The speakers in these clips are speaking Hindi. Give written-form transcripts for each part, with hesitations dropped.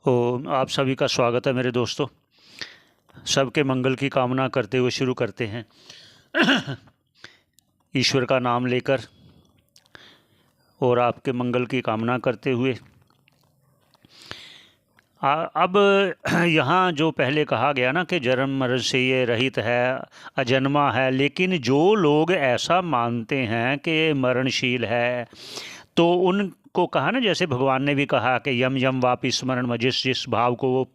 आप सभी का स्वागत है मेरे दोस्तों। सबके मंगल की कामना करते हुए शुरू करते हैं ईश्वर का नाम लेकर और आपके मंगल की कामना करते हुए। अब यहाँ जो पहले कहा गया ना कि जन्म मरण से ये रहित है, अजन्मा है, लेकिन जो लोग ऐसा मानते हैं कि मरणशील है तो उनको कहा ना, जैसे भगवान ने भी कहा कि यम यम वापि स्मरण में, जिस जिस भाव को वो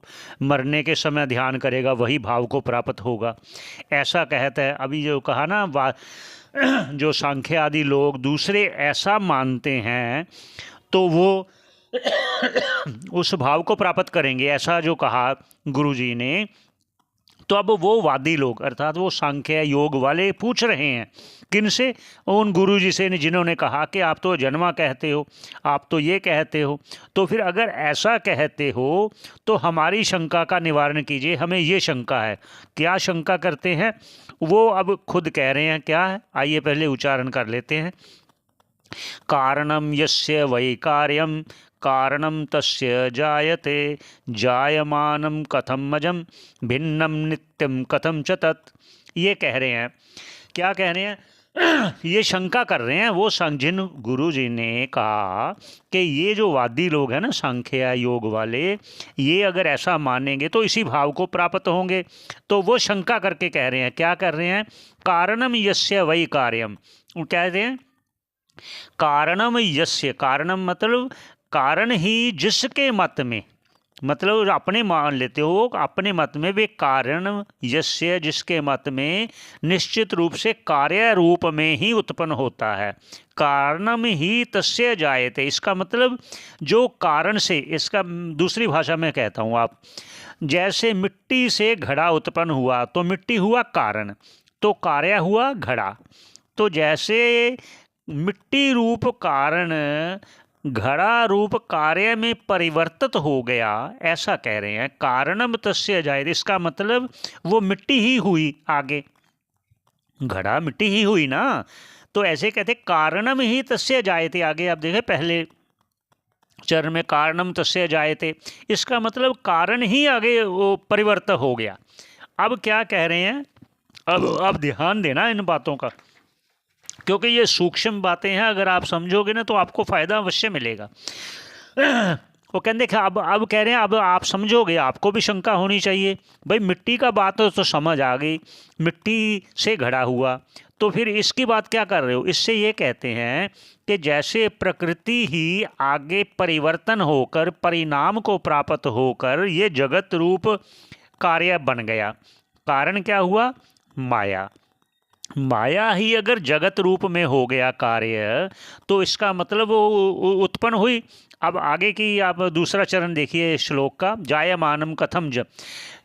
मरने के समय ध्यान करेगा वही भाव को प्राप्त होगा, ऐसा कहता है। अभी जो कहा ना जो सांख्य आदि लोग दूसरे ऐसा मानते हैं तो वो उस भाव को प्राप्त करेंगे, ऐसा जो कहा गुरु जी ने। तो अब वो वादी लोग अर्थात वो सांख्य योग वाले पूछ रहे हैं किन से? उन गुरु जी से जिन्होंने कहा कि आप तो जन्मा कहते हो, आप तो ये कहते हो, तो फिर अगर ऐसा कहते हो तो हमारी शंका का निवारण कीजिए, हमें ये शंका है। क्या शंका करते हैं वो अब खुद कह रहे हैं, क्या है आइए पहले उच्चारण कर लेते हैं। कारणम यस्य वै कार्यम कारणम तस्य जायते जायमानम कथम अजम भिन्नम नित्यम कथम च तत्। ये कह रहे हैं, क्या कह रहे हैं ये शंका कर रहे हैं वो जिन गुरु जी ने कहा कि ये जो वादी लोग हैं ना, सांख्य योग वाले, ये अगर ऐसा मानेंगे तो इसी भाव को प्राप्त होंगे। तो वो शंका करके कह रहे हैं, क्या कर रहे हैं, कारणम यस्य वै कार्यम। वो कहते हैं कारणम यस्य, कारणम मतलब कारण ही जिसके मत में, मतलब अपने मान लेते हो अपने मत में, वे कारण यस्य जिसके मत में निश्चित रूप से कार्य रूप में ही उत्पन्न होता है। कारणम ही तस्य जायते, इसका मतलब जो कारण से, इसका दूसरी भाषा में कहता हूँ, आप जैसे मिट्टी से घड़ा उत्पन्न हुआ तो मिट्टी हुआ कारण, तो कार्य हुआ घड़ा। तो जैसे मिट्टी रूप कारण घड़ा रूप कार्य में परिवर्तित हो गया, ऐसा कह रहे हैं। कारणम तस्य जायते, इसका मतलब वो मिट्टी ही हुई, आगे घड़ा मिट्टी ही हुई ना, तो ऐसे कहते कारणम ही तस्य जायते। आगे आप देखें पहले चरण में कारणम तस्य जायते, इसका मतलब कारण ही आगे वो परिवर्तित हो गया। अब क्या कह रहे हैं, अब ध्यान देना इन बातों का, क्योंकि ये सूक्ष्म बातें हैं, अगर आप समझोगे ना तो आपको फ़ायदा अवश्य मिलेगा। वो कहते हैं अब कह रहे हैं, अब आप समझोगे, आपको भी शंका होनी चाहिए भाई, मिट्टी का बात तो समझ आ गई, मिट्टी से घड़ा हुआ, तो फिर इसकी बात क्या कर रहे हो? इससे ये कहते हैं कि जैसे प्रकृति ही आगे परिवर्तन होकर परिणाम को प्राप्त होकर ये जगत रूप कार्य बन गया, कारण क्या हुआ? माया। माया ही अगर जगत रूप में हो गया कार्य, तो इसका मतलब वो उत्पन्न हुई। अब आगे की आप दूसरा चरण देखिए श्लोक का, जायमानम कथम जब।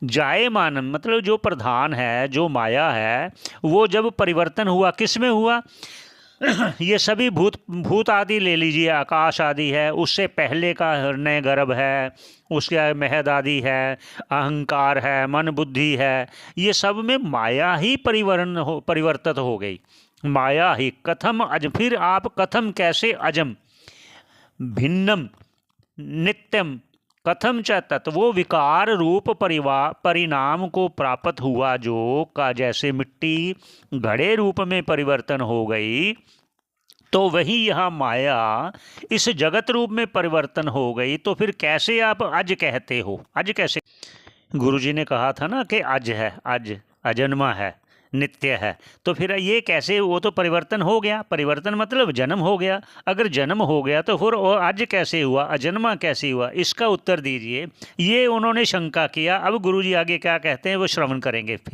जायमानम मतलब जो प्रधान है, जो माया है, वो जब परिवर्तन हुआ, किस में हुआ? ये सभी भूत आदि ले लीजिए, आकाश आदि है, उससे पहले का हृदय गर्भ है, उसके महद आदि है, अहंकार है, मन बुद्धि है, ये सब में माया ही परिवर्तित हो गई, माया ही। कथम अज, फिर आप कथम कैसे, अजम भिन्नम नित्यम कथम च तत्, वो विकार रूप परिणाम को प्राप्त हुआ जो का, जैसे मिट्टी घड़े रूप में परिवर्तन हो गई, तो वही यहाँ माया इस जगत रूप में परिवर्तन हो गई। तो फिर कैसे आप अज कहते हो? अज कैसे? गुरुजी ने कहा था ना कि अज है, अज अजन्मा है, नित्य है, तो फिर ये कैसे? वो तो परिवर्तन हो गया, परिवर्तन मतलब जन्म हो गया। अगर जन्म हो गया तो फिर वो अज कैसे हुआ, अजन्मा कैसे हुआ? इसका उत्तर दीजिए। ये उन्होंने शंका किया। अब गुरुजी आगे क्या कहते हैं वो श्रवण करेंगे फिर।